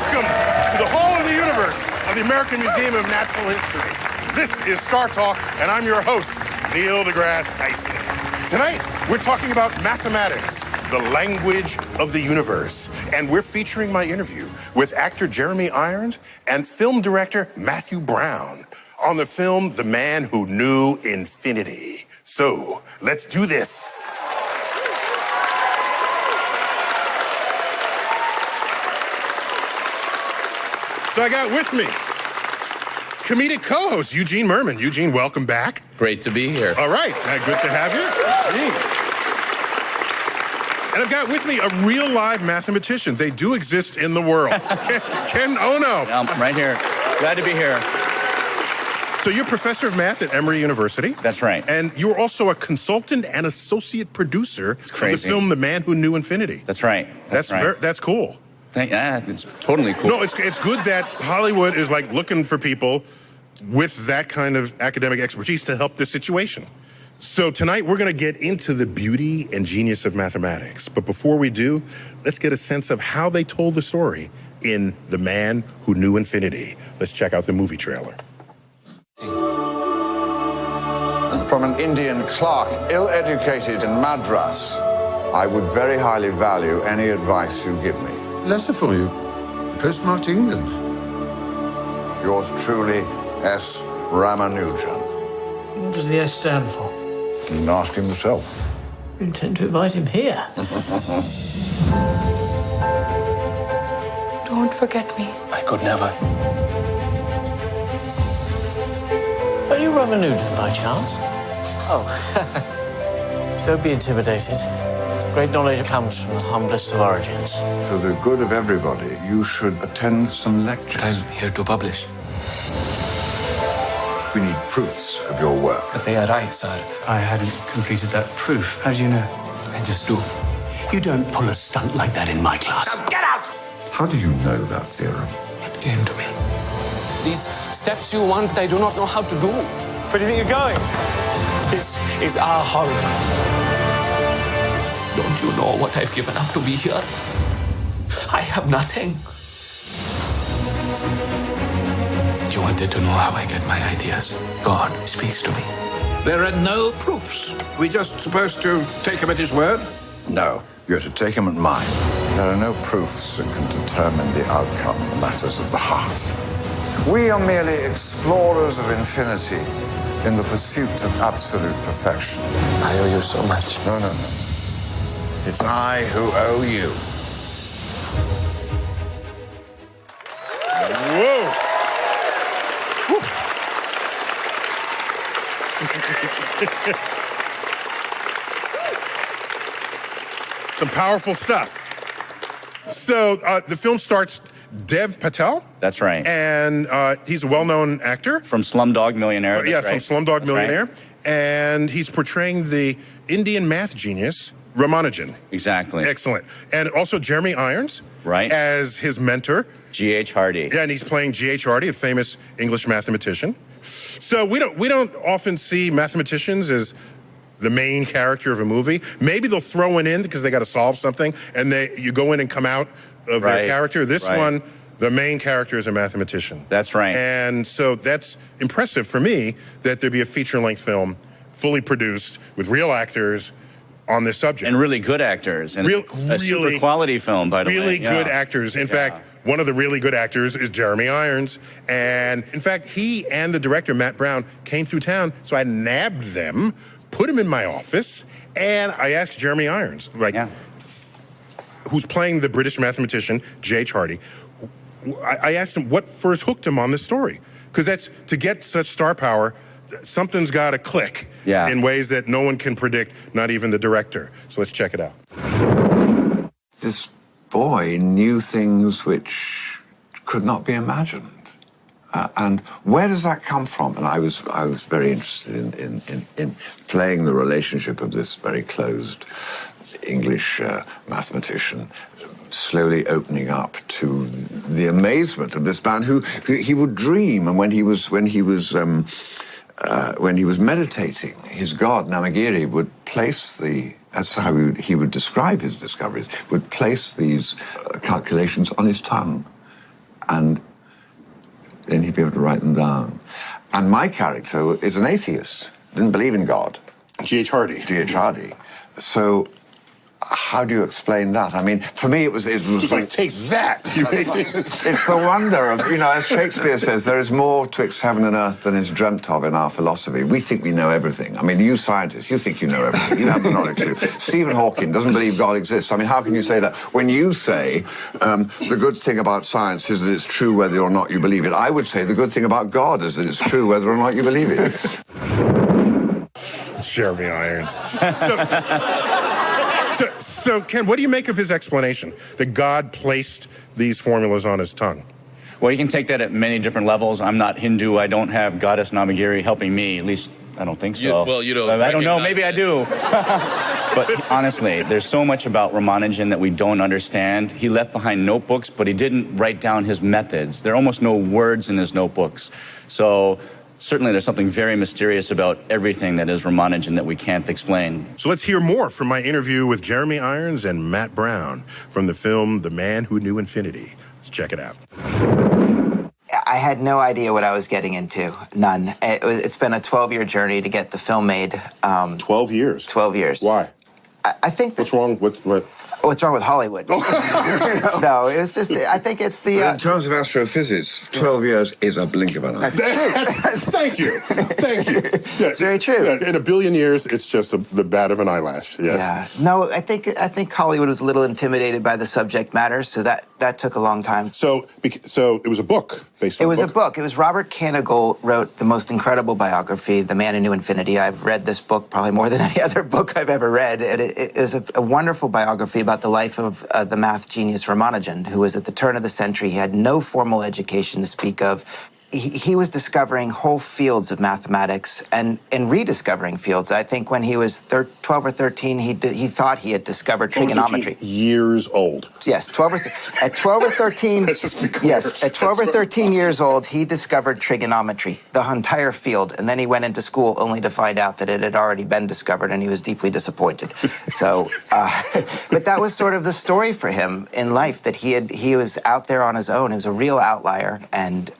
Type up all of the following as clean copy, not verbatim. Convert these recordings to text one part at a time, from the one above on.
Welcome to the Hall of the Universe of the American Museum of Natural History. This is Star Talk, and I'm your host, Neil deGrasse Tyson. Tonight, we're talking about mathematics, the language of the universe. And we're featuring my interview with actor Jeremy Irons and film director Matthew Brown on the film The Man Who Knew Infinity. So, let's do this. So I got with me comedic co-host Eugene Merman. Eugene, welcome back. Great to be here. All right, good to have you. And I've got with me a real live mathematician. They do exist in the world. Ken Ono. I'm right here. Glad to be here. So you're professor of math at Emory University. That's right. And you're also a consultant and associate producer of the film The Man Who Knew Infinity. That's right. That's cool. Yeah, it's totally cool. No, it's good that Hollywood is like looking for people with that kind of academic expertise to help this situation. So tonight we're going to get into the beauty and genius of mathematics. But before we do, let's get a sense of how they told the story in The Man Who Knew Infinity. Let's check out the movie trailer. From an Indian clerk, ill-educated in Madras, I would very highly value any advice you give me. Letter for you. Postmarked England. Yours truly, S. Ramanujan. What does the S stand for? And ask himself. You intend to invite him here? Don't forget me. I could never. Are you Ramanujan by chance? Oh, don't be intimidated. Great knowledge comes from the humblest of origins. For the good of everybody, you should attend some lectures. I'm here to publish. We need proofs of your work. But they are right, sir. I hadn't completed that proof. How do you know? I just do. You don't pull a stunt like that in my class. Now get out! How do you know that theorem? It came to me. These steps you want, I do not know how to do. Where do you think you're going? This is our home. Don't you know what I've given up to be here? I have nothing. You wanted to know how I get my ideas. God speaks to me. There are no proofs. We just supposed to take him at his word? No, you're to take him at mine. There are no proofs that can determine the outcome of matters of the heart. We are merely explorers of infinity in the pursuit of absolute perfection. I owe you so much. No. It's I who owe you. Whoa! Some powerful stuff. So the film starts Dev Patel. That's right. And he's a well-known actor. From Slumdog Millionaire. Yeah, right. from Slumdog Millionaire. Right. And he's portraying the Indian math genius, Ramanujan. Exactly. Excellent. And also Jeremy Irons. Right. As his mentor. G.H. Hardy. Yeah, and he's playing G.H. Hardy, a famous English mathematician. So we don't often see mathematicians as the main character of a movie. Maybe they'll throw one in because they got to solve something, and you go in and come out of their character. This one, the main character is a mathematician. That's right. And so that's impressive for me that there be a feature-length film, fully produced, with real actors on this subject. And really good actors. And a super quality film, by the way. Really good actors. In fact, one of the really good actors is Jeremy Irons. And in fact, he and the director, Matt Brown, came through town, so I nabbed them, put them in my office, and I asked Jeremy Irons, who's playing the British mathematician, G.H. Hardy, I asked him what first hooked him on this story. Because that's, to get such star power, something's got to click in ways that no one can predict, not even the director. So let's check it out. This boy knew things which could not be imagined. And where does that come from? And I was very interested in playing the relationship of this very closed English mathematician, slowly opening up to the amazement of this man who he would dream, and when he was meditating, his god Namagiri would place that's how he would describe his discoveries, would place these calculations on his tongue. and then he'd be able to write them down. And my character is an atheist, didn't believe in God. G.H. Hardy. G.H. Hardy. So how do you explain that? I mean, for me, it was like, take that! It's the wonder of, as Shakespeare says, there is more twixt heaven and earth than is dreamt of in our philosophy. We think we know everything. I mean, you scientists, you think you know everything. You have the knowledge too. Stephen Hawking doesn't believe God exists. I mean, how can you say that? When you say, the good thing about science is that it's true whether or not you believe it, I would say the good thing about God is that it's true whether or not you believe it. Jeremy Irons. So, Ken, what do you make of his explanation that God placed these formulas on his tongue? Well, you can take that at many different levels. I'm not Hindu. I don't have Goddess Namagiri helping me. At least, I don't think so. You don't. I don't know. Maybe I do. But honestly, there's so much about Ramanujan that we don't understand. He left behind notebooks, but he didn't write down his methods. There are almost no words in his notebooks. So certainly there's something very mysterious about everything that is Ramanujan that we can't explain. So let's hear more from my interview with Jeremy Irons and Matt Brown from the film The Man Who Knew Infinity. Let's check it out. I had no idea what I was getting into. None. It's been a 12-year journey to get the film made. 12 years? 12 years. Why? I think that... What's wrong? What's wrong with Hollywood? No, it was just, I think it's the... In terms of astrophysics, 12 years is a blink of an eye. Thank you. Thank you. Yeah, it's very true. Yeah, in a billion years, it's just the bat of an eyelash. Yes. Yeah. No, I think Hollywood was a little intimidated by the subject matter, so that took a long time. So it was a book based on It was a book. It was Robert Kanigel wrote the most incredible biography, The Man Who Knew Infinity. I've read this book probably more than any other book I've ever read. It is a wonderful biography about the life of the math genius Ramanujan, who was at the turn of the century. He had no formal education to speak of. He was discovering whole fields of mathematics and rediscovering fields. I think when he was 12 or 13, he thought he had discovered trigonometry. Years old. Yes, at 12 or 13. Let's just be clear. Yes, at 12 or 13 years old, he discovered trigonometry, the entire field, and then he went into school only to find out that it had already been discovered, and he was deeply disappointed. So, but that was sort of the story for him in life, that he was out there on his own. He was a real outlier, and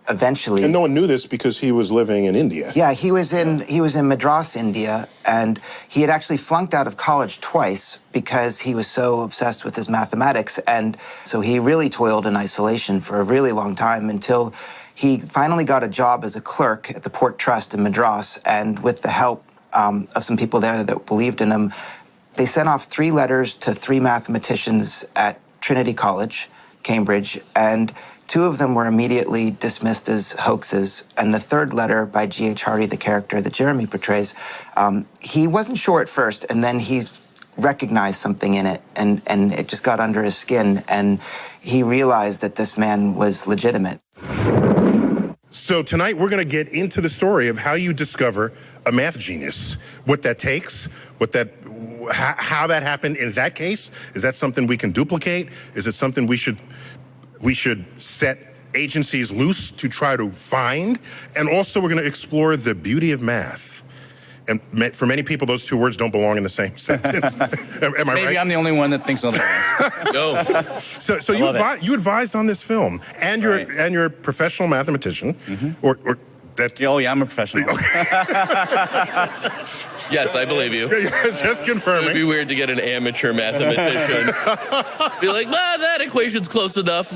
eventually... And no one knew this because he was living in India. Yeah, he was in Madras, India, and he had actually flunked out of college twice because he was so obsessed with his mathematics. And so he really toiled in isolation for a really long time until he finally got a job as a clerk at the Port Trust in Madras. And with the help of some people there that believed in him, they sent off 3 letters to 3 mathematicians at Trinity College, Cambridge, and 2 of them were immediately dismissed as hoaxes, and the 3rd letter by G.H. Hardy, the character that Jeremy portrays, he wasn't sure at first, and then he recognized something in it, and it just got under his skin, and he realized that this man was legitimate. So tonight we're going to get into the story of how you discover a math genius, what that takes, how that happened in that case. Is that something we can duplicate? Is it something we should set agencies loose to try to find? And also we're going to explore the beauty of math. And for many people, those 2 words don't belong in the same sentence. Am I right? Maybe I'm the only one that thinks otherwise. No. So you advised on this film, and you're a professional mathematician, or that. Oh yeah, I'm a professional. Yes, I believe you. Just confirming. It'd be weird to get an amateur mathematician. Be like, that equation's close enough.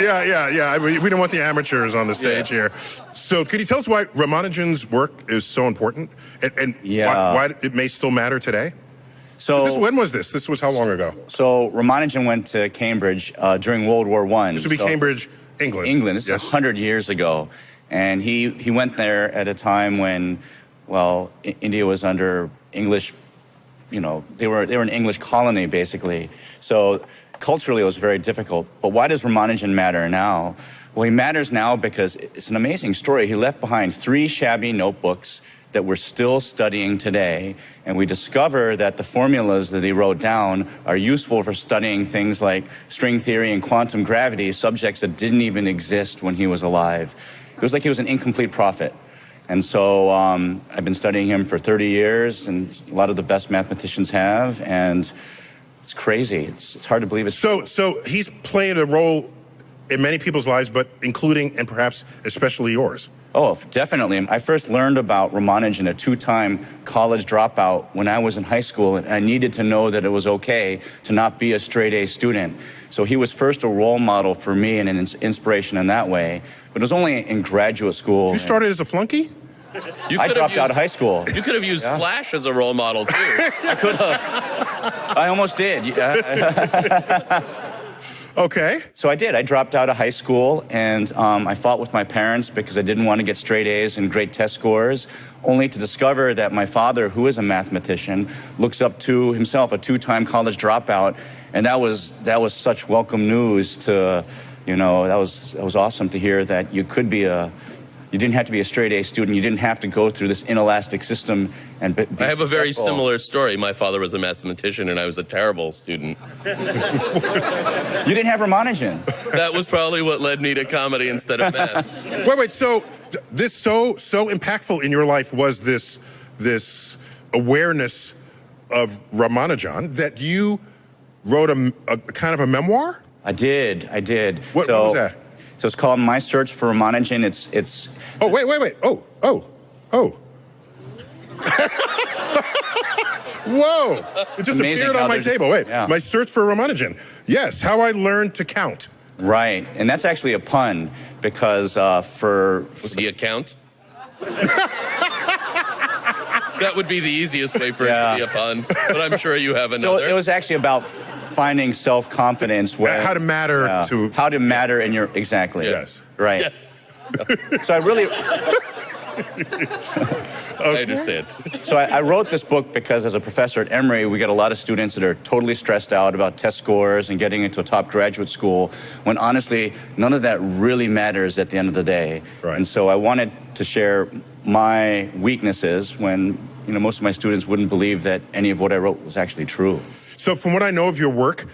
Yeah. We don't want the amateurs on the stage here. So could you tell us why Ramanujan's work is so important, and why it may still matter today? So when was this? This was how long ago? So Ramanujan went to Cambridge during World War I. This would be Cambridge, England. England. This is 100 years ago. And he went there at a time when, well, India was under English, they were an English colony, basically. So culturally, it was very difficult. But why does Ramanujan matter now? Well, he matters now because it's an amazing story. He left behind 3 shabby notebooks that we're still studying today. And we discover that the formulas that he wrote down are useful for studying things like string theory and quantum gravity, subjects that didn't even exist when he was alive. It was like he was an incomplete prophet. And so I've been studying him for 30 years, and a lot of the best mathematicians have, and it's crazy. It's hard to believe it's so he's played a role in many people's lives, but including and perhaps especially yours. Oh, definitely. I first learned about Ramanujan, a 2-time college dropout, when I was in high school, and I needed to know that it was okay to not be a straight-A student. So he was first a role model for me and an inspiration in that way. But it was only in graduate school. You started as a flunky? I dropped out of high school. You could have used Slash as a role model, too. I could have. I almost did. Okay. So I did. I dropped out of high school, and I fought with my parents because I didn't want to get straight A's and great test scores, only to discover that my father, who is a mathematician, looks up to himself, a 2-time college dropout, and that was such welcome news to, that was awesome to hear that you didn't have to be a straight A student. You didn't have to go through this inelastic system and be I have successful. a very similar story. My father was a mathematician, and I was a terrible student. You didn't have Ramanujan. That was probably what led me to comedy instead of math. Wait. So this so impactful in your life was this awareness of Ramanujan that you wrote a kind of a memoir? I did. What was that? So it's called My Search for Ramanujan. It's. Oh, wait. Oh. Whoa! It just appeared on my table. Wait, yeah. My Search for Ramanujan. Yes, how I learned to count. Right, and that's actually a pun because Was he a count? That would be the easiest way for it to be a pun, but I'm sure you have another. So it was actually about finding self-confidence. How to matter how to matter in your exactly. Yes. Right. Yeah. So I really. I understand. So I wrote this book because as a professor at Emory, we get a lot of students that are totally stressed out about test scores and getting into a top graduate school, when honestly, none of that really matters at the end of the day. Right. And so I wanted to share my weaknesses when most of my students wouldn't believe that any of what I wrote was actually true. So from what I know of your work,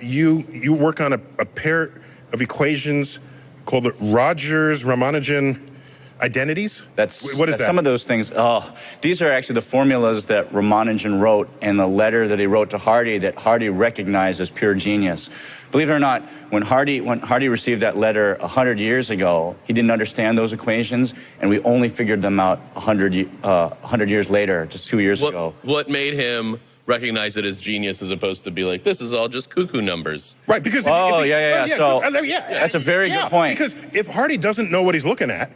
you work on a pair of equations called the Rogers-Ramanujan identities? What is that? Some of those things. These are actually the formulas that Ramanujan wrote in the letter that he wrote to Hardy that Hardy recognized as pure genius. Believe it or not, when Hardy received that letter 100 years ago, he didn't understand those equations, and we only figured them out 100 years later, just 2 years ago. What made him recognize it as genius as opposed to be like, this is all just cuckoo numbers? Right, because that's a very good point. Because if Hardy doesn't know what he's looking at,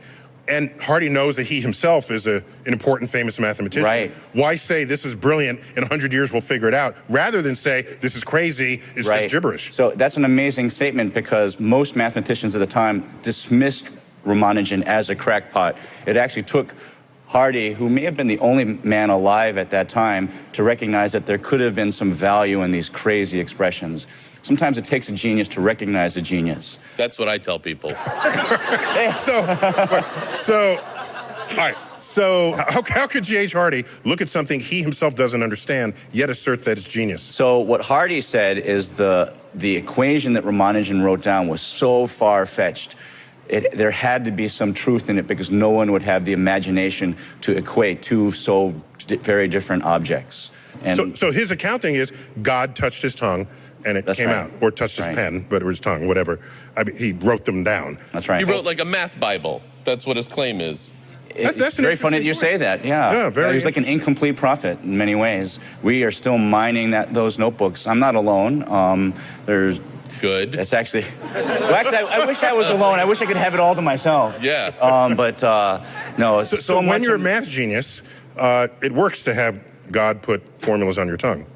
and Hardy knows that he himself is an important, famous mathematician. Right. Why say this is brilliant, in 100 years we'll figure it out, rather than say this is crazy, it's just gibberish. So that's an amazing statement because most mathematicians at the time dismissed Ramanujan as a crackpot. It actually took Hardy, who may have been the only man alive at that time, to recognize that there could have been some value in these crazy expressions. Sometimes it takes a genius to recognize a genius. That's what I tell people. So how could G.H. Hardy look at something he himself doesn't understand, yet assert that it's genius? So what Hardy said is the equation that Ramanujan wrote down was so far-fetched. There had to be some truth in it because no one would have the imagination to equate two so very different objects. And so his accounting is God touched his tongue and it came out, or touched his pen, but it was his tongue, whatever. I mean, he wrote them down. That's right. He wrote like a math Bible. That's what his claim is. It's very funny that you say that, yeah. He's like an incomplete prophet in many ways. We are still mining those notebooks. I'm not alone. There's Good. It's actually... Well, actually, I wish I was alone. I wish I could have it all to myself. Yeah. No, so when you're a math genius, it works to have God put formulas on your tongue.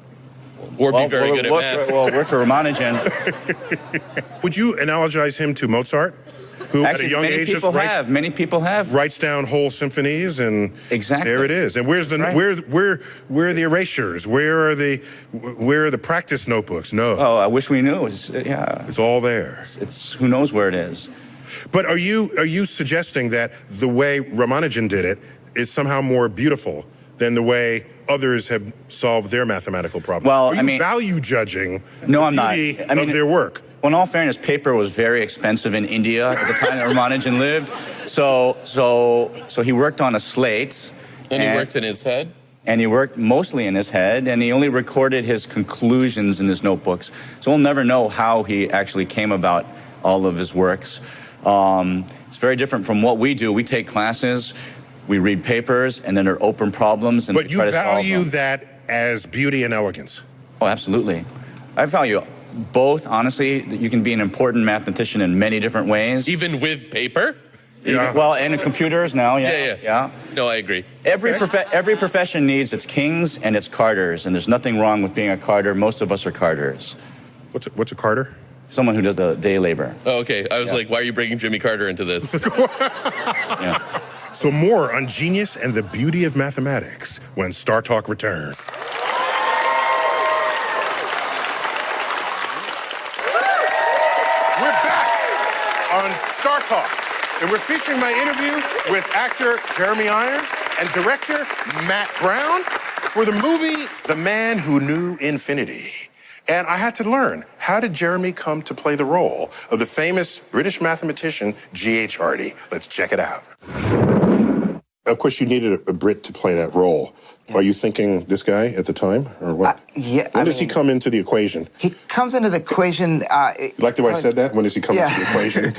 Or be very good at math. Well, work for Ramanujan. Would you analogize him to Mozart? Who actually, at a young age many people have. Writes down whole symphonies, and there it is. And where's the where are the erasures? Where are the practice notebooks? No. Oh, I wish we knew. It's all there. It's who knows where it is. But are you suggesting that the way Ramanujan did it is somehow more beautiful than the way others have solved their mathematical problems? Well, are you value judging the beauty of their work? Well, in all fairness, paper was very expensive in India at the time that Ramanujan lived. So he worked on a slate. And he worked in his head? And he worked mostly in his head, and he only recorded his conclusions in his notebooks. So we'll never know how he actually came about all of his works. It's very different from what we do. We take classes, we read papers, and then there are open problems. And But we you try to solve value them. that as beauty and elegance. Oh, absolutely. I value both. Honestly, you can be an important mathematician in many different ways. Even with paper? Yeah. Well, and computers now, Yeah. No, I agree. Every profession needs its kings and its carters, and there's nothing wrong with being a carter. Most of us are carters. What's a carter? Someone who does the day labor. Oh, okay. I was like, why are you bringing Jimmy Carter into this? Yeah. So more on genius and the beauty of mathematics when Star Talk returns. We're back on Star Talk, and we're featuring my interview with actor Jeremy Irons and director Matt Brown for the movie The Man Who Knew Infinity. And I had to learn, how did Jeremy come to play the role of the famous British mathematician G.H. Hardy? Let's check it out. Of course, you needed a Brit to play that role. Are you thinking this guy at the time, or what? Yeah. When does he come into the equation? He comes into the equation. You like the way I said that? When does he come into the equation?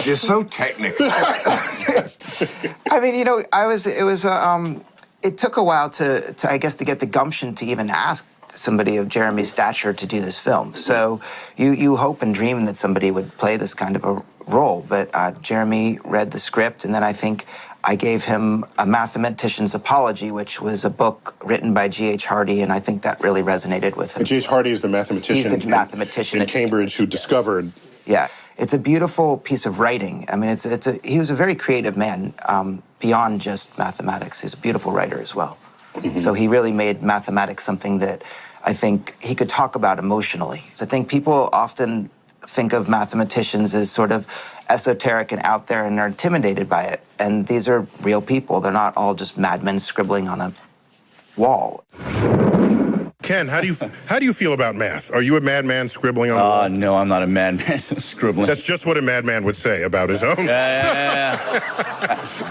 You're so technical. I mean, it took a while to I guess, to get the gumption to even ask somebody of Jeremy's stature to do this film. So you hope and dream that somebody would play this kind of a role. But Jeremy read the script, and then I think I gave him A Mathematician's Apology, which was a book written by G.H. Hardy, and I think that really resonated with him. G.H. Hardy is the mathematician, He's the mathematician in Cambridge who discovered... Yeah, it's a beautiful piece of writing. I mean, he was a very creative man beyond just mathematics. He's a beautiful writer as well. Mm-hmm. So he really made mathematics something that I think he could talk about emotionally. So I think people often think of mathematicians as sort of esoteric and out there, and they're intimidated by it. And these are real people. They're not all just madmen scribbling on a wall. Ken, how do you feel about math? Are you a madman scribbling on the wall? No, I'm not a madman scribbling. That's just what a madman would say about his own. Yeah.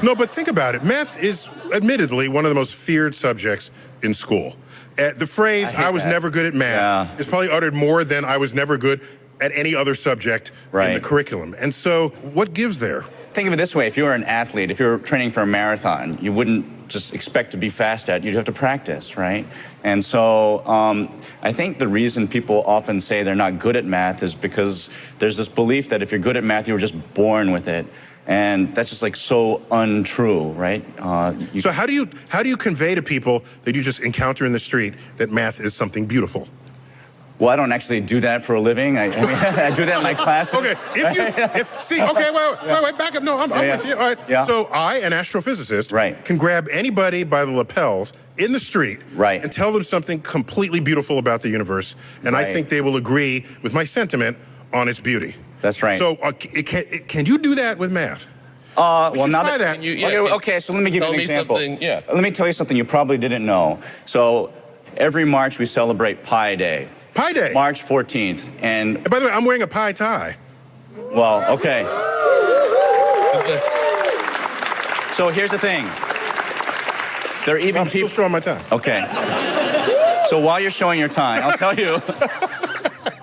No, but think about it. Math is admittedly one of the most feared subjects in school. The phrase, I was never good at math, is probably uttered more than I was never good at any other subject in the curriculum. And so what gives there? Think of it this way. If you were an athlete, if you were training for a marathon, you wouldn't just expect to be fast at it. You'd have to practice, right? And so I think the reason people often say they're not good at math is because there's this belief that if you're good at math, you were just born with it. And that's just like so untrue, right? So how do you convey to people that you just encounter in the street that math is something beautiful? Well, I don't actually do that for a living. I mean, I do that in my classes. Okay, wait, back up. No, I'm with you. All right. Yeah. So I, an astrophysicist, can grab anybody by the lapels in the street and tell them something completely beautiful about the universe, and I think they will agree with my sentiment on its beauty. That's right. So can you do that with math? Well, now try that. that. Okay, so let me give you an example. Let me tell you something you probably didn't know. So every March we celebrate Pi Day. Pi Day? March 14th. And by the way, I'm wearing a pie tie. Well, okay. So here's the thing. There are even I'm still showing my tie. Okay. So while you're showing your tie, I'll tell you.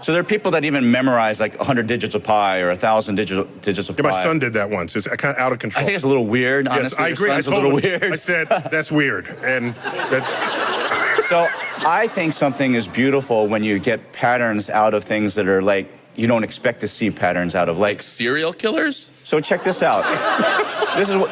So there are people that even memorize like 100 digits of pi or 1,000 digits of pi. Yeah, my son did that once. It's kind of out of control. I think it's a little weird, honestly. Yes, I agree. Your son's a little weird. I said, that's weird. And So I think something is beautiful when you get patterns out of things that are like, you don't expect to see patterns out of. Like serial killers? So check this out. This is what...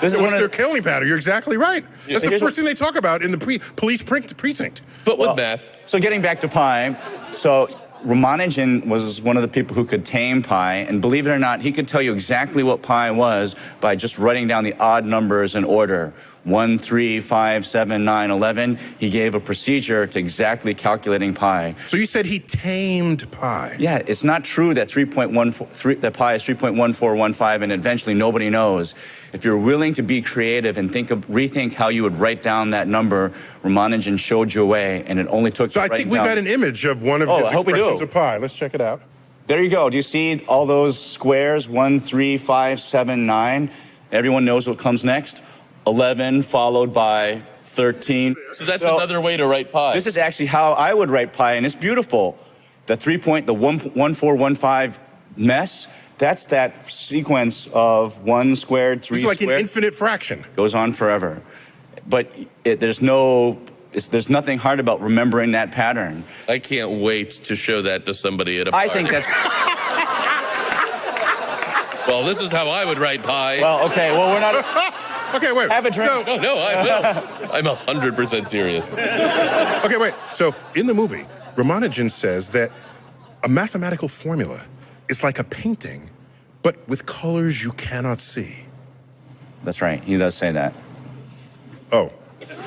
They're killing pattern. You're exactly right. That's the first thing they talk about in the police precinct. But with math. So getting back to pi, so Ramanujan was one of the people who could tame pi, and believe it or not, he could tell you exactly what pi was by just writing down the odd numbers in order. 1, 3, 5, 7, 9, 11. He gave a procedure to exactly calculating pi. So you said he tamed pi. Yeah, it's not true that that pi is 3.1415, and eventually nobody knows. If you're willing to be creative and rethink how you would write down that number, Ramanujan showed you a way, and it only took. So I think we got an image of one of his expressions of pi. Let's check it out. There you go. Do you see all those squares? 1, 3, 5, 7, 9. Everyone knows what comes next. 11 followed by 13. So that's another way to write pi. This is actually how I would write pi, and it's beautiful. The 1.1415 mess, that's that sequence of 1 squared, 3 It's like squared. an infinite fraction. Goes on forever. But there's nothing hard about remembering that pattern. I can't wait to show that to somebody at a party. I think that's... Well, this is how I would write pi. Well, okay, well, we're not... Okay, wait. Have a drink. Oh, no, I will. I'm 100% serious. Okay, wait. So in the movie, Ramanujan says that a mathematical formula is like a painting, but with colors you cannot see. That's right. He does say that. Oh.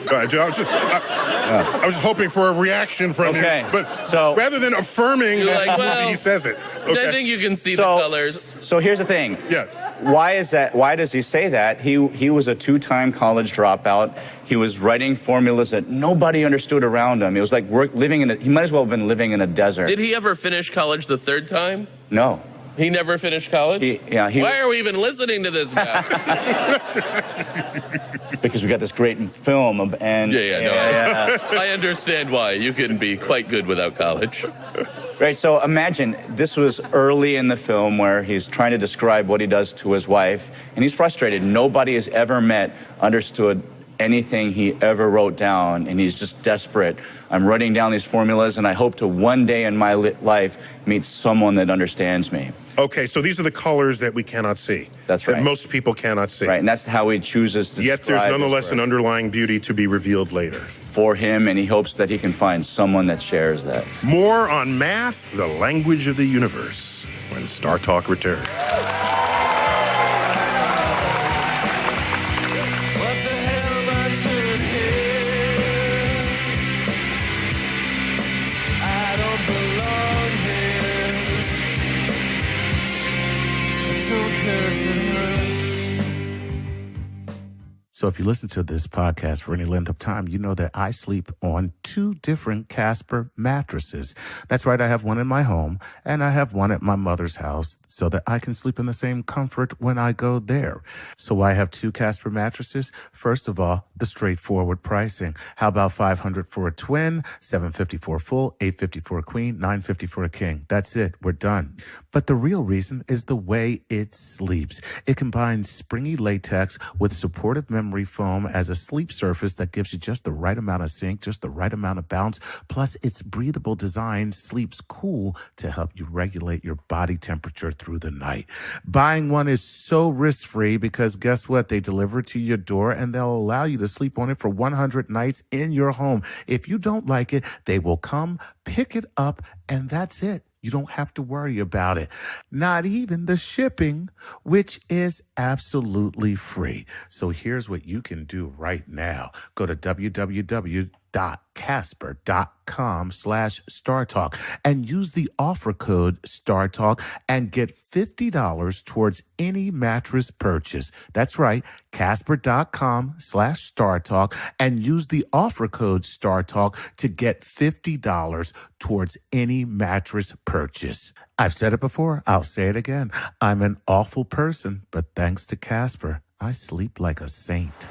I was just hoping for a reaction from you. But so rather than affirming You're that like, he says it. Okay. I think you can see the colors. So here's the thing. Yeah. Why is that? Why does he say that? He was a 2-time college dropout. He was writing formulas that nobody understood around him. It was like he might as well have been living in a desert. Did he ever finish college the 3rd time? No. He never finished college? Why are we even listening to this guy? Because we got this great film I understand why. You can be quite good without college. Right, so imagine this was early in the film where he's trying to describe what he does to his wife, and he's frustrated. Nobody has ever understood anything he ever wrote down, and he's just desperate. I'm writing down these formulas, and I hope to one day in my life meet someone that understands me. Okay, so these are the colors that we cannot see. That's right. That most people cannot see. Right, and that's how he chooses to Yet there's describe nonetheless his an work. underlying beauty to be revealed later. For him, and he hopes that he can find someone that shares that. More on math, the language of the universe, when Star Talk returns. So if you listen to this podcast for any length of time, you know that I sleep on 2 different Casper mattresses. That's right. I have one in my home and I have one at my mother's house so that I can sleep in the same comfort when I go there. So I have 2 Casper mattresses. First of all, the straightforward pricing. How about $500 for a twin, $750 for a full, $850 for a queen, $950 for a king. That's it. We're done. But the real reason is the way it sleeps. It combines springy latex with supportive memory foam as a sleep surface that gives you just the right amount of sink, just the right amount of bounce. Plus, its breathable design sleeps cool to help you regulate your body temperature through the night. Buying one is so risk-free because guess what? They deliver it to your door and they'll allow you to sleep on it for 100 nights in your home. If you don't like it, they will come, pick it up, and that's it. You don't have to worry about it. Not even the shipping, which is absolutely free. So here's what you can do right now. Go to www.casper.com/StarTalk and use the offer code StarTalk and get $50 towards any mattress purchase. That's right, Casper.com/StarTalk and use the offer code StarTalk to get $50 towards any mattress purchase. I've said it before, I'll say it again. I'm an awful person, but thanks to Casper, I sleep like a saint.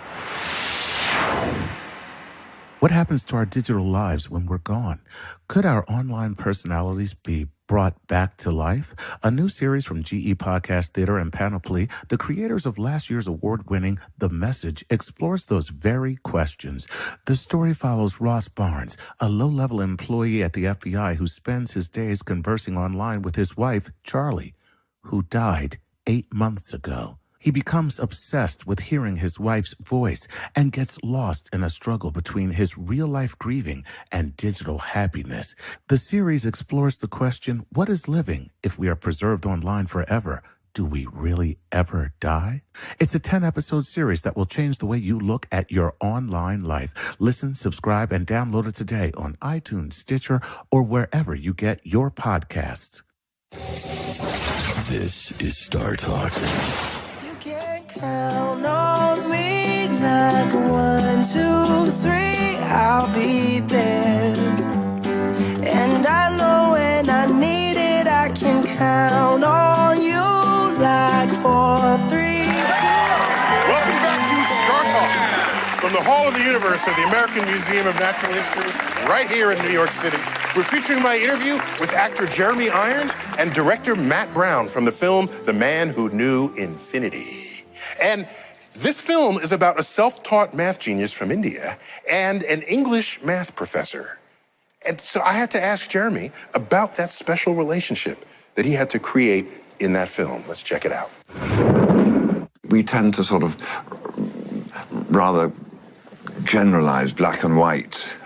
What happens to our digital lives when we're gone? Could our online personalities be brought back to life? A new series from GE Podcast Theater and Panoply, the creators of last year's award-winning The Message, explores those very questions. The story follows Ross Barnes, a low-level employee at the FBI who spends his days conversing online with his wife, Charlie, who died 8 months ago. He becomes obsessed with hearing his wife's voice and gets lost in a struggle between his real-life grieving and digital happiness. The series explores the question, what is living if we are preserved online forever? Do we really ever die? It's a 10-episode series that will change the way you look at your online life. Listen, subscribe, and download it today on iTunes, Stitcher, or wherever you get your podcasts. This is Star Talk. Count on me like 1, 2, 3, I'll be there. And I know when I need it, I can count on you like 4, 3. Welcome back to Star Talk from the Hall of the Universe in of the American Museum of Natural History, right here in New York City. We're featuring my interview with actor Jeremy Irons and director Matt Brown from the film The Man Who Knew Infinity. And this film is about a self-taught math genius from India and an English math professor. And so I had to ask Jeremy about that special relationship that he had to create in that film. Let's check it out. We tend to sort of rather generalize black and white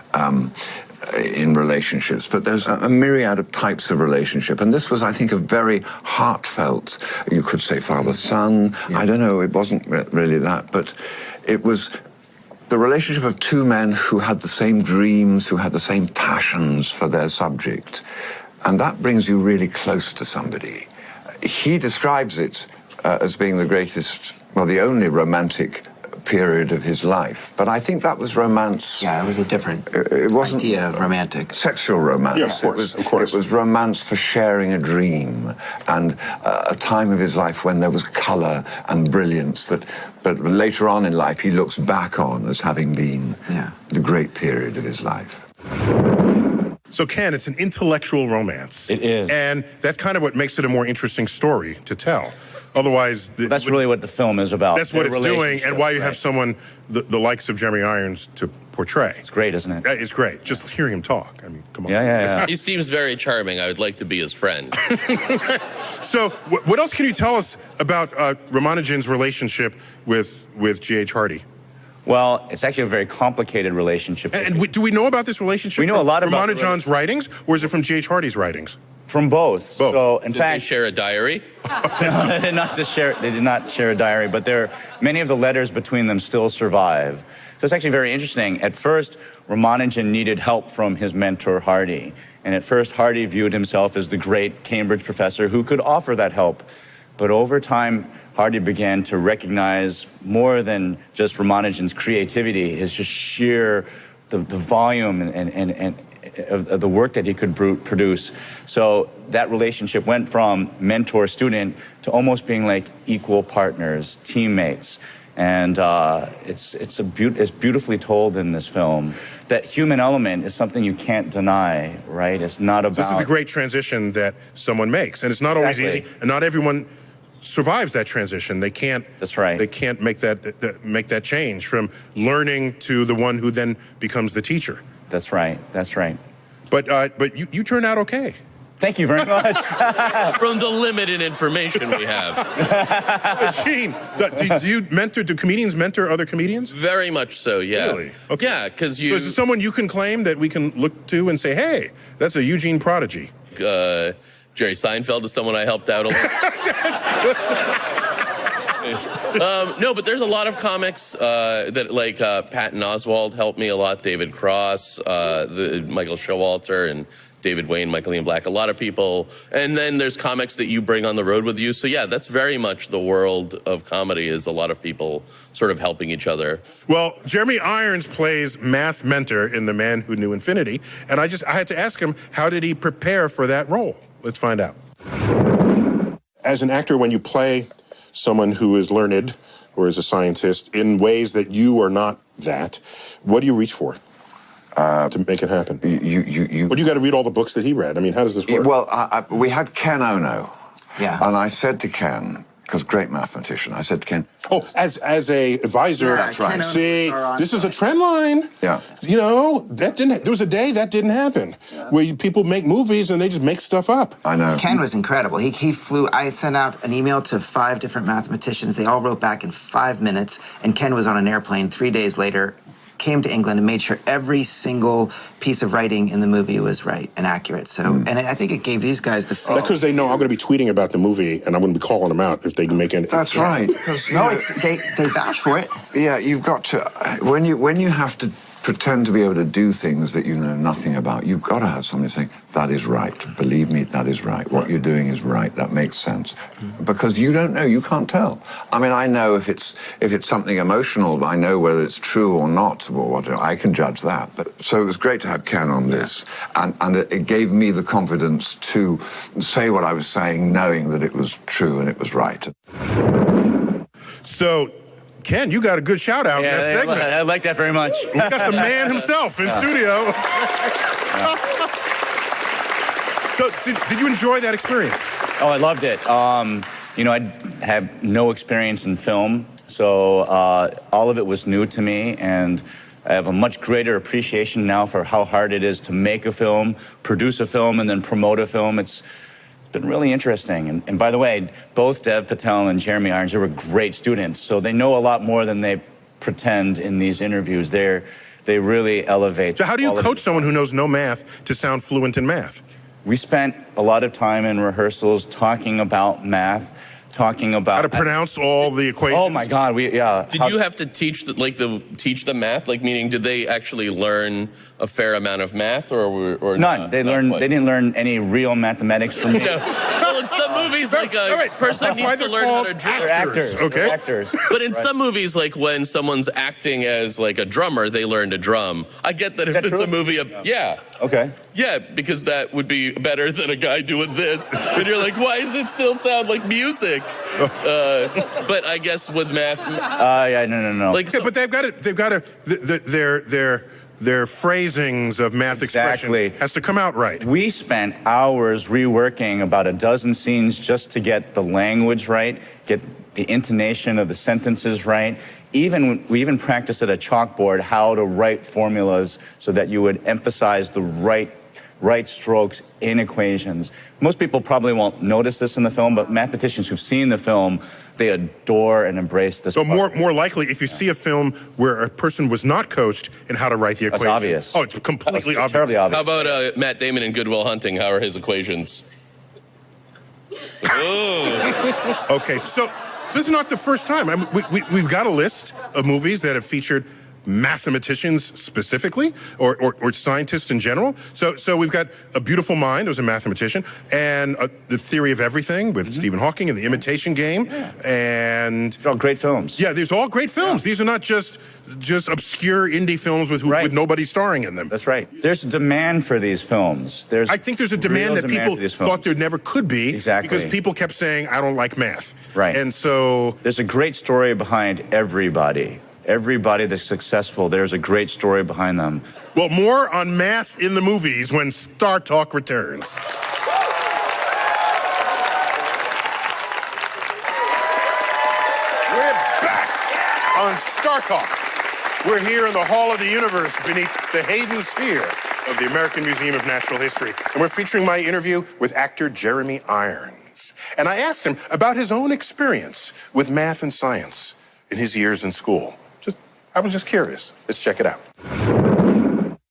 in relationships, but there's a myriad of types of relationship. And this was, I think, a very heartfelt, you could say father-son. I don't know, it wasn't really that, but it was the relationship of two men who had the same dreams, who had the same passions for their subject. And that brings you really close to somebody. He describes it as being the greatest, well, the only romantic period of his life. But I think that was romance. Yeah, it was a different it wasn't idea of romantic. Sexual romance. Yeah, of course, of course. It was romance for sharing a dream and a time of his life when there was color and brilliance that later on in life he looks back on as having been the great period of his life. So, Ken, it's an intellectual romance. It is. And that's kind of what makes it a more interesting story to tell. Otherwise... That's really what the film is about. That's what it's doing, and why you have someone the likes of Jeremy Irons to portray. It's great, isn't it? It's great. Just hearing him talk. I mean, come on. Yeah. He seems very charming. I would like to be his friend. So, what else can you tell us about Ramanujan's relationship with G.H. Hardy? Well, it's actually a very complicated relationship. And do we know about this relationship? We know a lot about Ramanujan's writings, or is it from G.H. Hardy's writings? From both. So, in Did fact, they share a diary? No, they did not share a diary, but many of the letters between them still survive. So it's actually very interesting. At first, Ramanujan needed help from his mentor, Hardy. And at first, Hardy viewed himself as the great Cambridge professor who could offer that help. But over time, Hardy began to recognize more than just Ramanujan's creativity, his just sheer, the volume and of the work that he could produce. So that relationship went from mentor-student to almost being like equal partners, teammates. And it's beautifully told in this film. That human element is something you can't deny, right? It's not about... This is the great transition that someone makes. And it's not always easy, and not everyone survives that transition. They can't... That's right. They can't make that change from learning to the one who then becomes the teacher. That's right. That's right. But you turned out okay. Thank you very much. From the limited information we have. Gene, do comedians mentor other comedians? Very much so, yeah. Really? Okay. Yeah, because you... So is it someone you can claim that we can look to and say, hey, that's a Eugene prodigy? Jerry Seinfeld is someone I helped out a lot. No, but there's a lot of comics that, like Patton Oswalt helped me a lot, David Cross, Michael Showalter, and David Wayne, Michael Ian Black, a lot of people. And then there's comics that you bring on the road with you. So yeah, that's very much the world of comedy, is a lot of people sort of helping each other. Well, Jeremy Irons plays math mentor in The Man Who Knew Infinity. And I had to ask him, how did he prepare for that role? Let's find out. As an actor, when you play someone who is learned or is a scientist in ways that you are not that, what do you reach for to make it happen? Well, you got to read all the books that he read. I mean, how does this work? Well, we had Ken Ono. Yeah. And I said to Ken, because great mathematician, I said to Ken... Oh, as a advisor. That's right. See, this is a trend line. Yeah. You know, there was a day that didn't happen, where people make movies and they just make stuff up. I know. Ken was incredible. He flew, I sent out an email to 5 different mathematicians. They all wrote back in 5 minutes, and Ken was on an airplane 3 days later, came to England and made sure every single piece of writing in the movie was right and accurate. So, and I think it gave these guys the feel. That's because they know I'm going to be tweeting about the movie, and I'm going to be calling them out if they can make any. That's right. No, they vouch for it. Yeah, you've got to, when you have to pretend to be able to do things that you know nothing about, you've got to have somebody saying, that is right. Believe me, that is right. What you're doing is right. That makes sense. Because you don't know, you can't tell. I mean, I know if it's something emotional, I know whether it's true or not, or what, I can judge that. But so it was great to have Ken on this, and it gave me the confidence to say what I was saying, knowing that it was true and it was right. So, Ken, you got a good shout out in that segment. I like that very much. We got the man himself in studio. So, did you enjoy that experience? Oh, I loved it. You know, I have no experience in film, so all of it was new to me, and I have a much greater appreciation now for how hard it is to make a film, produce a film, and then promote a film. It's been really interesting. And by the way, both Dev Patel and Jeremy Irons, they were great students, so they know a lot more than they pretend in these interviews. They really elevate. So how do you coach someone who knows no math to sound fluent in math? We spent a lot of time in rehearsals talking about math, talking about how to pronounce all the equations. Oh my God, Did you have to teach teach the math? Like, meaning, did they actually learn a fair amount of math, or none? They didn't learn any real mathematics from me. Well, in some movies, like a person needs to learn how to draw. Actors, okay. Actors. But in some movies, like when someone's acting as like a drummer, they learn to drum. I get that if it's a movie, Okay. Yeah, because that would be better than a guy doing this. And you're like, why does it still sound like music? But I guess with math, no. Like, but they've got their phrasings of math expressions has to come out right. We spent hours reworking about a dozen scenes just to get the language right, get the intonation of the sentences right. We even practiced at a chalkboard how to write formulas so that you would emphasize the right strokes in equations. Most people probably won't notice this in the film, but mathematicians who've seen the film, they adore and embrace this. So more likely, if you see a film where a person was not coached in how to write the equation. That's obvious. Oh, it's completely obvious. Terribly obvious. How about Matt Damon in Good Will Hunting? How are his equations? Okay, so this is not the first time. I mean, we've got a list of movies that have featured mathematicians specifically, or scientists in general. So we've got A Beautiful Mind, who was a mathematician, and The Theory of Everything with Stephen Hawking, and The Imitation Game, and they're all great films. Yeah, these are all great films. These are not just obscure indie films with nobody starring in them. That's right. There's a demand for these films. I think there's a demand that people thought there never could be, because people kept saying, I don't like math. Right. And so there's a great story behind everybody. Everybody that's successful, there's a great story behind them. Well, more on math in the movies when Star Talk returns. We're back on Star Talk. We're here in the Hall of the Universe beneath the Hayden Sphere of the American Museum of Natural History. And we're featuring my interview with actor Jeremy Irons. And I asked him about his own experience with math and science in his years in school. I was just curious. Let's check it out.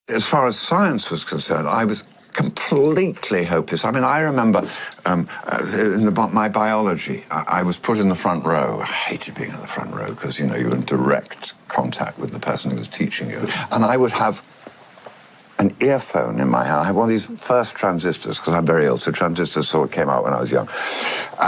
As far as science was concerned, I was completely hopeless. I mean, I remember in my biology, I was put in the front row. I hated being in the front row because, you know, you were in direct contact with the person who was teaching you. And I would have an earphone in my hand. I had one of these first transistors, because I'm very old, so transistors sort of came out when I was young,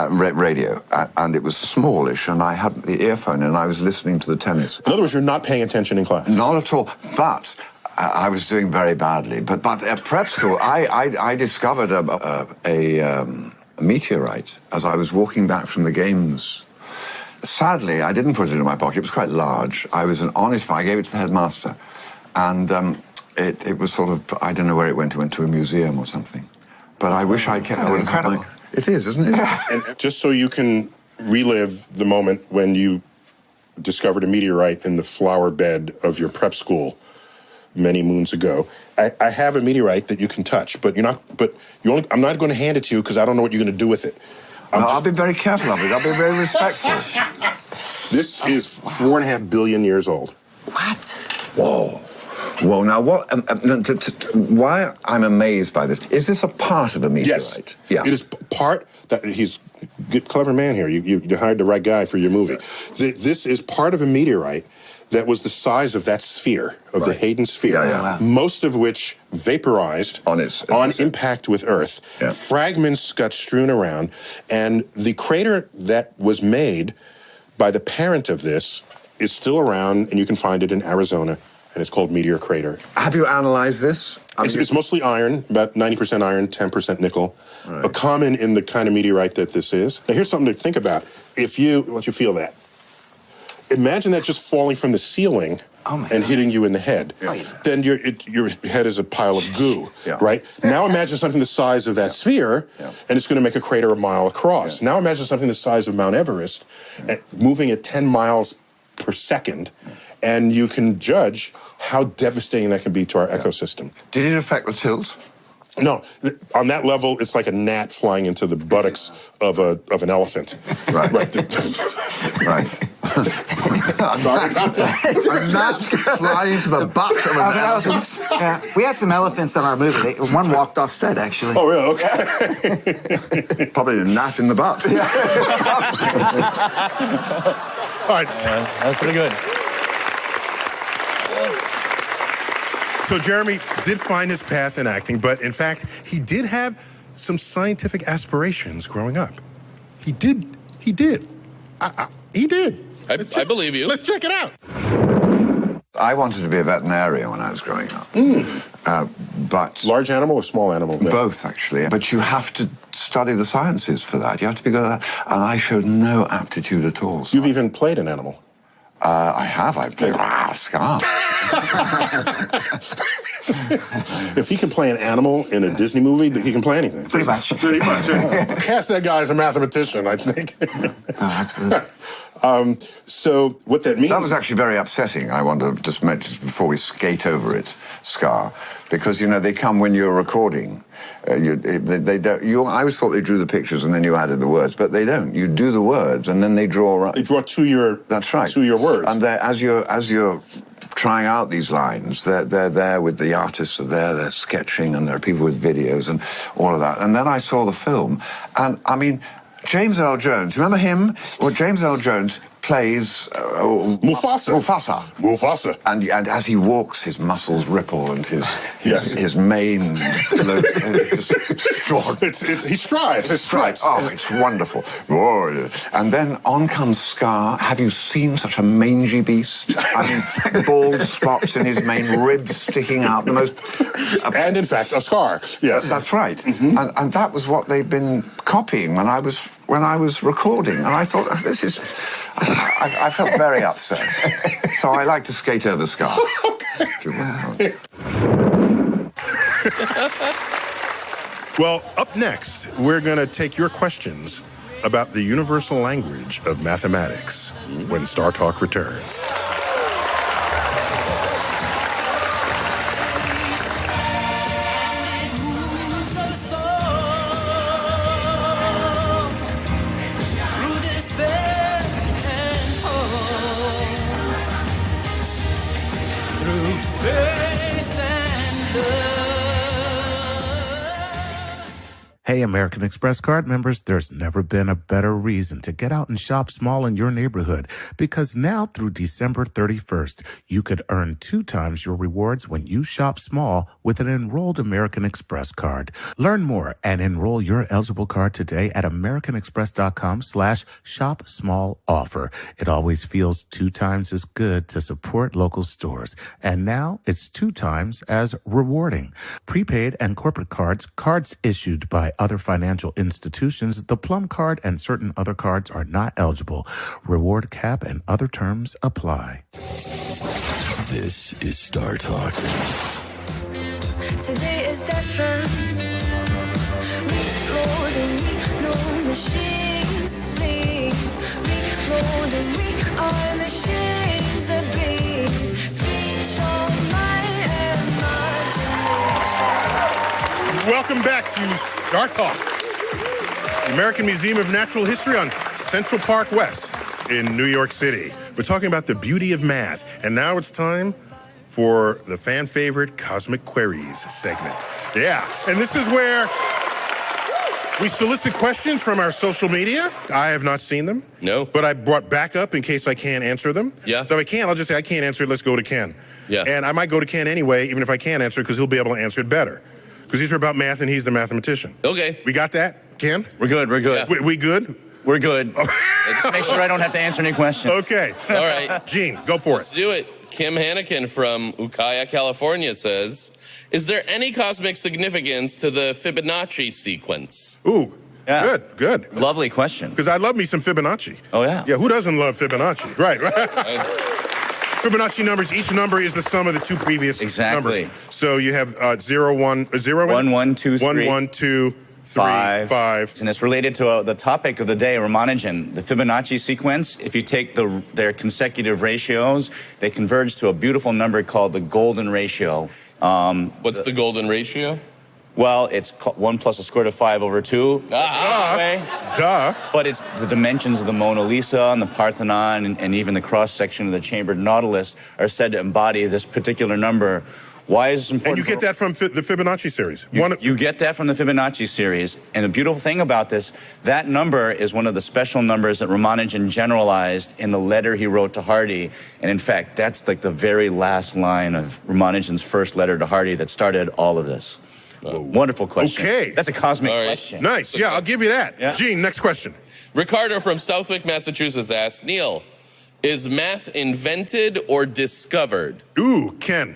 radio, and it was smallish, and I had the earphone, and I was listening to the tennis. In other words, you're not paying attention in class? Not at all, but I was doing very badly. But at prep school, I discovered a meteorite as I was walking back from the games. Sadly, I didn't put it in my pocket. It was quite large. I was an honest man. I gave it to the headmaster, and it was sort of, I don't know where it went. It went to a museum or something. But I wish I kept it. Incredible. It is, isn't it? And just so you can relive the moment when you discovered a meteorite in the flower bed of your prep school many moons ago, I have a meteorite that you can touch, but I'm not going to hand it to you because I don't know what you're going to do with it. I'll be very careful of it. I'll be very respectful. This is 4.5 billion years old. What? Whoa. Whoa, now what, why I'm amazed by this, is this a part of a meteorite? Yes. Yeah. It is part, he's a good, clever man here. You hired the right guy for your movie. This is part of a meteorite that was the size of that sphere, of the Hayden Sphere, most of which vaporized on impact with Earth. Yeah. Fragments got strewn around, and the crater that was made by the parent of this is still around, and you can find it in Arizona. And it's called Meteor Crater. Have you analyzed this? It's mostly iron, about 90% iron, 10% nickel. Right. But common in the kind of meteorite that this is. Now, here's something to think about. Once you feel that, imagine that just falling from the ceiling and hitting you in the head. Then your head is a pile of goo, right? Now imagine something the size of that sphere, and it's going to make a crater a mile across. Now imagine something the size of Mount Everest, moving at 10 miles per second, and you can judge how devastating that can be to our ecosystem. Did it affect the tilt? No, on that level, it's like a gnat flying into the buttocks of an elephant. Right. Right. Sorry about that. A gnat flying into the butt of an elephant. Yeah, we had some elephants on our movie. One walked off set, actually. Oh, really? Okay. Probably a gnat in the butt. All right. That's pretty good. So Jeremy did find his path in acting, but in fact, he did have some scientific aspirations growing up. He did. He did. I believe you. Let's check it out. I wanted to be a veterinarian when I was growing up. But large animal or small animal? Both, actually. But you have to study the sciences for that. You have to be good at that. And I showed no aptitude at all. So you've even played an animal? I have. I played Scar. If he can play an animal in a Disney movie, he can play anything. Pretty much. Pretty much. Cast that guy as a mathematician, I think. So what that means... That was actually very upsetting. I want to just mention before we skate over it, Scar, because, you know, they come when you're recording. They don't. I always thought they drew the pictures and then you added the words, but they don't. You do the words and then they draw. They draw to your. That's right. To your words. And as you're trying out these lines, they're there with the artists are there. They're sketching and there are people with videos and all of that. And then I saw the film, and I mean, James Earl Jones. Remember him? Well, James Earl Jones plays Mufasa. And as he walks, his muscles ripple and his mane. He strides. His strides. Oh, it's wonderful. Oh, and then on comes Scar. Have you seen such a mangy beast? I mean, bald spots in his mane, ribs sticking out. The most. And in fact, a scar. Yes, that's right. Mm-hmm. And that was what they'd been copying when I was recording. And I thought, this is. I felt very upset. So I like to skate over the Scar. Well, up next, we're going to take your questions about the universal language of mathematics when Star Talk returns. Hey, American Express card members, there's never been a better reason to get out and shop small in your neighborhood, because now through December 31st, you could earn 2 times your rewards when you shop small with an enrolled American Express card. Learn more and enroll your eligible card today at americanexpress.com/shop small offer. It always feels 2 times as good to support local stores. And now it's 2 times as rewarding. Prepaid and corporate cards issued by other financial institutions, the Plum Card and certain other cards are not eligible. Reward cap and other terms apply. This is Star Talk. Today is different. Reloading, no machines, please. Reloading, our machines are being screenshot my imagination. Welcome back to Star Talk, the American Museum of Natural History on Central Park West in New York City. We're talking about the beauty of math, and now it's time for the fan favorite Cosmic Queries segment. Yeah, and this is where we solicit questions from our social media. I have not seen them. No. But I brought backup in case I can't answer them. Yeah. So if I can't, I'll just say I can't answer it, let's go to Ken. Yeah. And I might go to Ken anyway, even if I can't answer it, because he'll be able to answer it better. Because these are about math and he's the mathematician. Okay. We got that, Ken? We're good. Yeah. We good? We're good. Just make sure I don't have to answer any questions. Okay. All right. Gene, go for Let's do it. Kim Hannikin from Ukiah, California says, is there any cosmic significance to the Fibonacci sequence? Ooh, Yeah. Good. Lovely question. Because I love me some Fibonacci. Oh, yeah. Yeah, who doesn't love Fibonacci? Right. Fibonacci numbers, each number is the sum of the two previous numbers. So you have 0, 1, 0, 1, 1, 2, 3. 1, 1, 2, 3, 5. And it's related to the topic of the day, Ramanujan. The Fibonacci sequence, if you take their consecutive ratios, they converge to a beautiful number called the golden ratio. What's the golden ratio? Well, it's 1 plus the square root of 5 over 2. Duh. But it's the dimensions of the Mona Lisa and the Parthenon and even the cross-section of the chambered Nautilus are said to embody this particular number. Why is this important? And you get that from the Fibonacci series. You get that from the Fibonacci series. And the beautiful thing about this, that number is one of the special numbers that Ramanujan generalized in the letter he wrote to Hardy. And in fact, that's like the very last line of Ramanujan's first letter to Hardy that started all of this. Wonderful question. Okay. That's a cosmic question. Nice. Yeah, I'll give you that. Yeah. Gene, next question. Ricardo from Southwick, Massachusetts asks, Neil, is math invented or discovered? Ooh, Ken.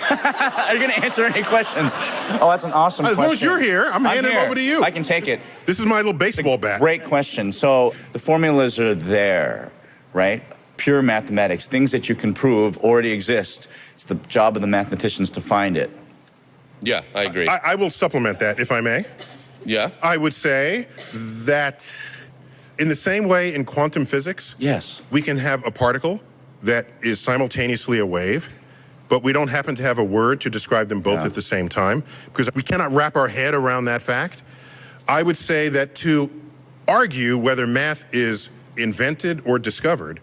Are you going to answer any questions? Oh, that's an awesome question. As long as you're here, I'm handing it over to you. I can take it. This is my little baseball bat. Great question. So the formulas are there, right? Pure mathematics, things that you can prove already exist. It's the job of the mathematicians to find it. Yeah, I agree. I will supplement that, if I may. Yeah? I would say that in the same way in quantum physics, yes, we can have a particle that is simultaneously a wave, but we don't happen to have a word to describe them both at the same time, because we cannot wrap our head around that fact. I would say that to argue whether math is invented or discovered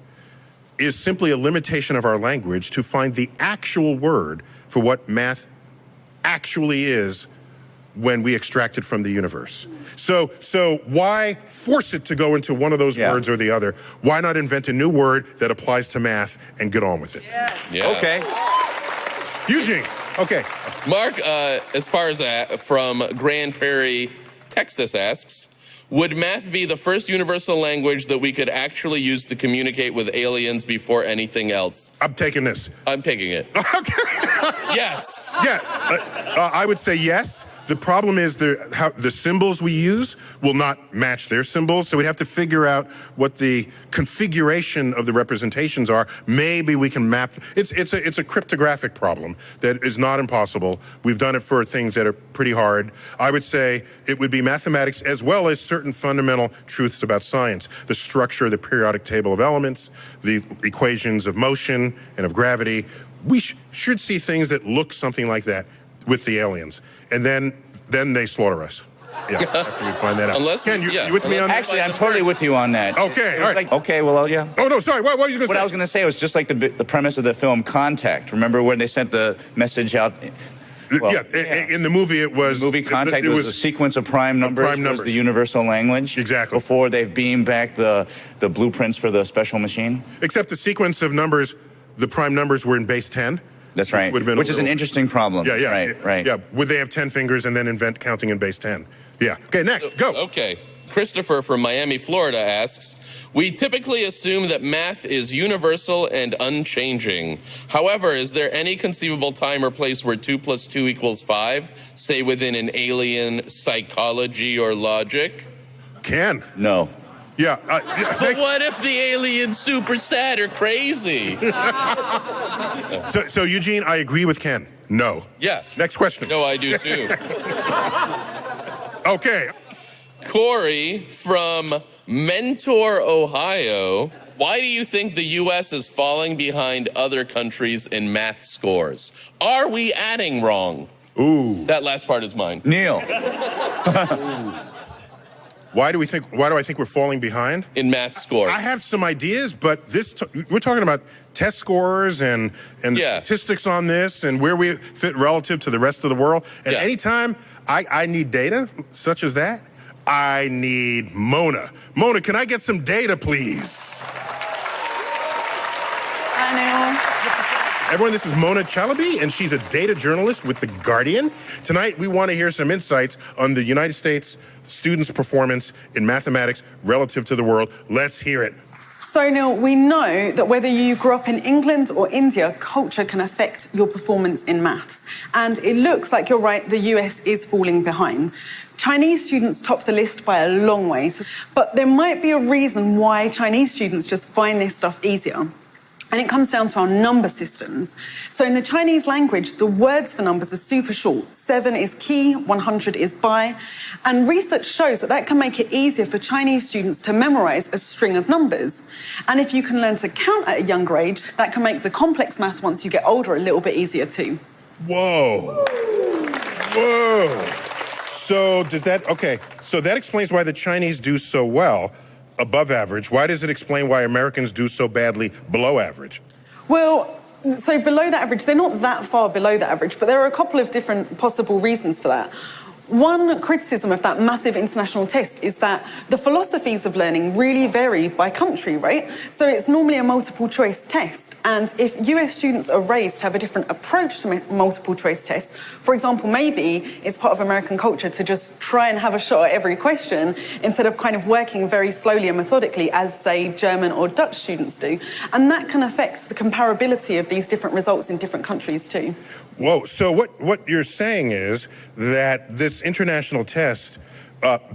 is simply a limitation of our language to find the actual word for what math actually is when we extract it from the universe. So why force it to go into one of those words or the other? Why not invent a new word that applies to math and get on with it? Yes. Yeah. Okay. Eugene, okay. Mark, as far as from Grand Prairie, Texas asks, would math be the first universal language that we could actually use to communicate with aliens before anything else? I'm taking this. I'm taking it. Yes. Yeah, I would say yes. The problem is the symbols we use will not match their symbols, so we'd have to figure out what the configuration of the representations are. Maybe we can map. It's a cryptographic problem that is not impossible. We've done it for things that are pretty hard. I would say it would be mathematics as well as certain fundamental truths about science. The structure of the periodic table of elements, the equations of motion and of gravity. We should see things that look something like that with the aliens. And then they slaughter us. Yeah, after we find that out. Unless Ken, you with me on that? Actually, I'm totally with you on that. Okay, all right. Like, okay, well, yeah. Oh, no, sorry. What were you going to say? What I was going to say was just like the premise of the film Contact. Remember when they sent the message out? Well, in the movie it was... The movie Contact was a sequence of prime numbers was the universal language. Exactly. Before they've beamed back the blueprints for the special machine. Except the sequence of numbers, the prime numbers were in base 10. That's right, which is an interesting problem. Yeah. Right. Yeah, would they have 10 fingers and then invent counting in base 10? Yeah. Okay, next, go. Okay. Christopher from Miami, Florida asks, we typically assume that math is universal and unchanging. However, is there any conceivable time or place where 2 + 2 = 5, say within an alien psychology or logic? Ken. No. Yeah. But what if the alien's super sad or crazy? So, Eugene, I agree with Ken. No. Yeah. Next question. No, I do too. Okay. Corey from Mentor, Ohio. Why do you think the U.S. is falling behind other countries in math scores? Are we adding wrong? Ooh. That last part is mine. Neil. Why do I think we're falling behind? In math scores. I have some ideas, but we're talking about test scores and statistics on this and where we fit relative to the rest of the world. And anytime I need data such as that, I need Mona. Mona, can I get some data, please? I know. Everyone, this is Mona Chalabi, and she's a data journalist with The Guardian. Tonight, we want to hear some insights on the United States students' performance in mathematics relative to the world. Let's hear it. So, Neil, we know that whether you grew up in England or India, culture can affect your performance in maths. And it looks like you're right, the US is falling behind. Chinese students top the list by a long way, but there might be a reason why Chinese students just find this stuff easier. And it comes down to our number systems. So in the Chinese language, the words for numbers are super short. 7 is ki, 100 is bai. And research shows that that can make it easier for Chinese students to memorize a string of numbers. And if you can learn to count at a younger age, that can make the complex math once you get older a little bit easier too. Whoa. Whoa. So so that explains why the Chinese do so well above average. Why does it explain why Americans do so badly below average? Well, so below the average, they're not that far below the average, but there are a couple of different possible reasons for that. One criticism of that massive international test is that the philosophies of learning really vary by country, right? So it's normally a multiple choice test. And if US students are raised to have a different approach to multiple choice tests, for example, maybe it's part of American culture to just try and have a shot at every question instead of kind of working very slowly and methodically as, say, German or Dutch students do. And that can affect the comparability of these different results in different countries too. Whoa, so what you're saying is that this international test,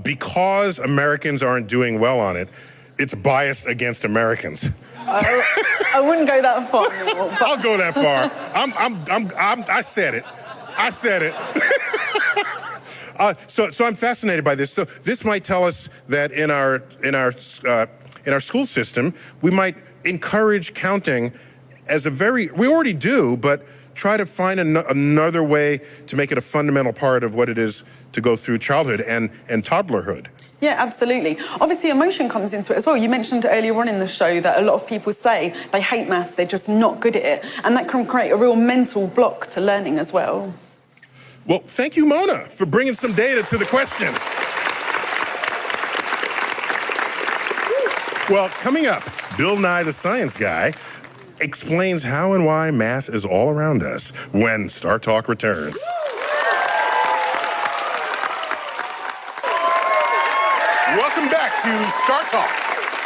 because Americans aren't doing well on it, it's biased against Americans. I wouldn't go that far, Neil, but... I'll go that far. I said it. I said it. So I'm fascinated by this. So this might tell us that in our school system, we might encourage counting as we already do, but try to find another way to make it a fundamental part of what it is to go through childhood and toddlerhood. Yeah, absolutely. Obviously, emotion comes into it as well. You mentioned earlier on in the show that a lot of people say they hate maths, they're just not good at it. And that can create a real mental block to learning as well. Well, thank you, Mona, for bringing some data to the question. Well, coming up, Bill Nye the Science Guy explains how and why math is all around us when Star Talk returns. Welcome back to Star Talk.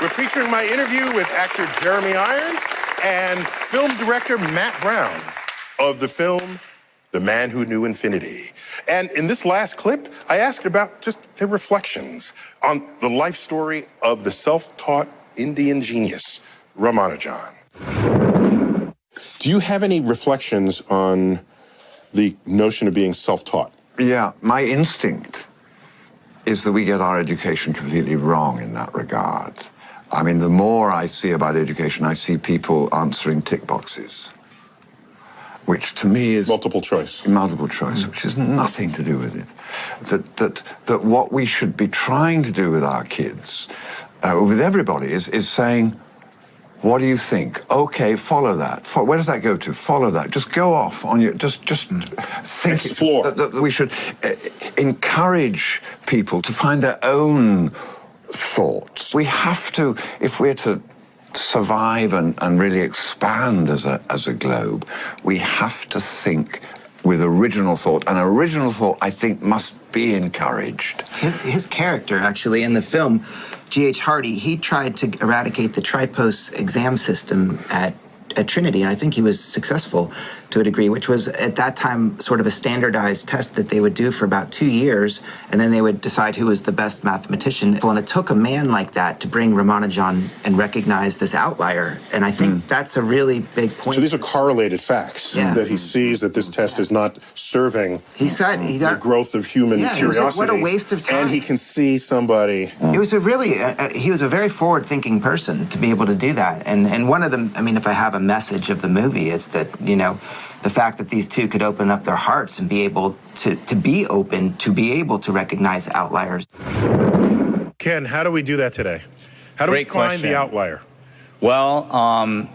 We're featuring my interview with actor Jeremy Irons and film director Matt Brown of the film The Man Who Knew Infinity. And in this last clip, I asked about just their reflections on the life story of the self-taught Indian genius, Ramanujan. Do you have any reflections on the notion of being self-taught? Yeah, my instinct is that we get our education completely wrong in that regard. I mean, the more I see about education, I see people answering tick boxes, which to me is... Multiple choice. Multiple choice, which has nothing to do with it. That what we should be trying to do with our kids, with everybody, is saying, what do you think? Okay, follow that. Where does that go to? Follow that. Just go off on your... Just think... Explore. That we should encourage people to find their own thoughts. We have to, if we're to survive and really expand as a globe, we have to think with original thought. And original thought, I think, must be encouraged. His character, actually, in the film, G.H. Hardy, he tried to eradicate the Tripos exam system at Trinity, and I think he was successful to a degree, which was at that time sort of a standardized test that they would do for about 2 years, and then they would decide who was the best mathematician. And it took a man like that to bring Ramanujan and recognize this outlier, and I think that's a really big point. So these are correlated facts, that he sees that this test is not serving the growth of human curiosity. Like, what a waste of time. And he can see somebody. It was a really, he was a very forward-thinking person to be able to do that. And one of them, I mean, if I have a message of the movie, it's that, you know, the fact that these two could open up their hearts and be able to be open, to be able to recognize outliers. Ken, how do we do that today? How do we find the outlier? Well,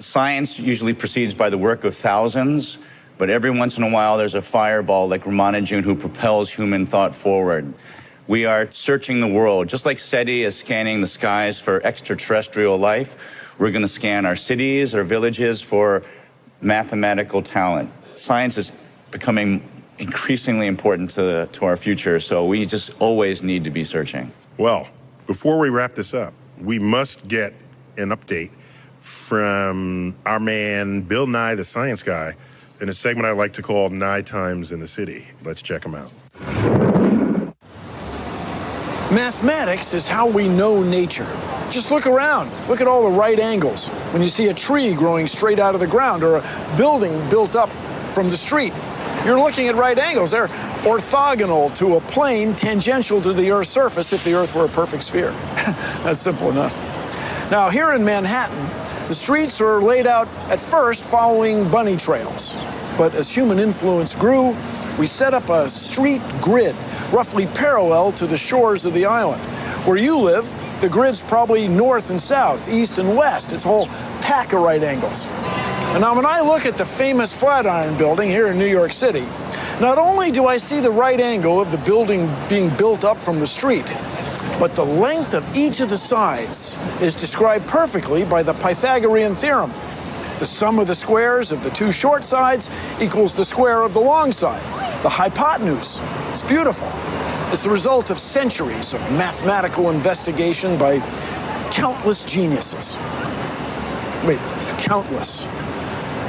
science usually proceeds by the work of thousands, but every once in a while there's a fireball like Ramanujan who propels human thought forward. We are searching the world. Just like SETI is scanning the skies for extraterrestrial life, we're going to scan our cities, our villages for mathematical talent. Science is becoming increasingly important to our future, so we just always need to be searching. Well, before we wrap this up, we must get an update from our man Bill Nye, the science guy, in a segment I like to call Nye Times in the City. Let's check him out. Mathematics is how we know nature. Just look around. Look at all the right angles. When you see a tree growing straight out of the ground or a building built up from the street, you're looking at right angles. They're orthogonal to a plane tangential to the Earth's surface if the Earth were a perfect sphere. That's simple enough. Now, here in Manhattan, the streets are laid out at first following bunny trails. But as human influence grew, we set up a street grid roughly parallel to the shores of the island. Where you live, the grid's probably north and south, east and west. It's a whole pack of right angles. And now when I look at the famous Flatiron Building here in New York City, not only do I see the right angle of the building being built up from the street, but the length of each of the sides is described perfectly by the Pythagorean theorem. The sum of the squares of the two short sides equals the square of the long side, the hypotenuse. It's beautiful. It's the result of centuries of mathematical investigation by countless geniuses. Wait, countless.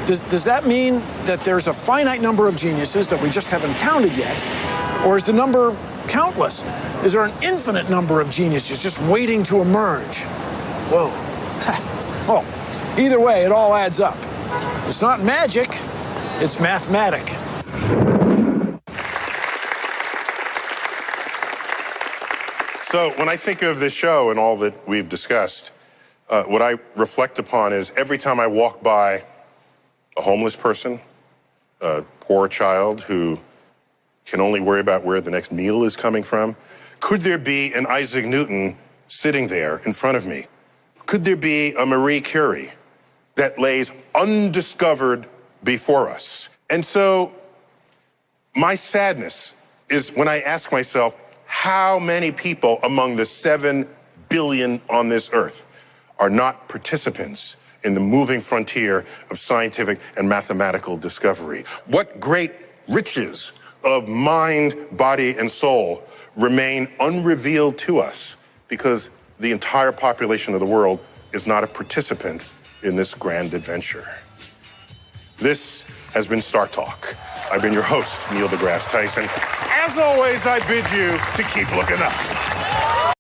Does that mean that there's a finite number of geniuses that we just haven't counted yet? Or is the number countless? Is there an infinite number of geniuses just waiting to emerge? Whoa. Well, either way, it all adds up. It's not magic, it's mathematic. So when I think of this show and all that we've discussed, what I reflect upon is every time I walk by a homeless person, a poor child who can only worry about where the next meal is coming from, could there be an Isaac Newton sitting there in front of me? Could there be a Marie Curie that lays undiscovered before us? And so my sadness is when I ask myself, how many people among the 7 billion on this earth are not participants in the moving frontier of scientific and mathematical discovery? What great riches of mind, body, and soul remain unrevealed to us because the entire population of the world is not a participant in this grand adventure. This has been Star Talk. I've been your host, Neil deGrasse Tyson. As always, I bid you to keep looking up.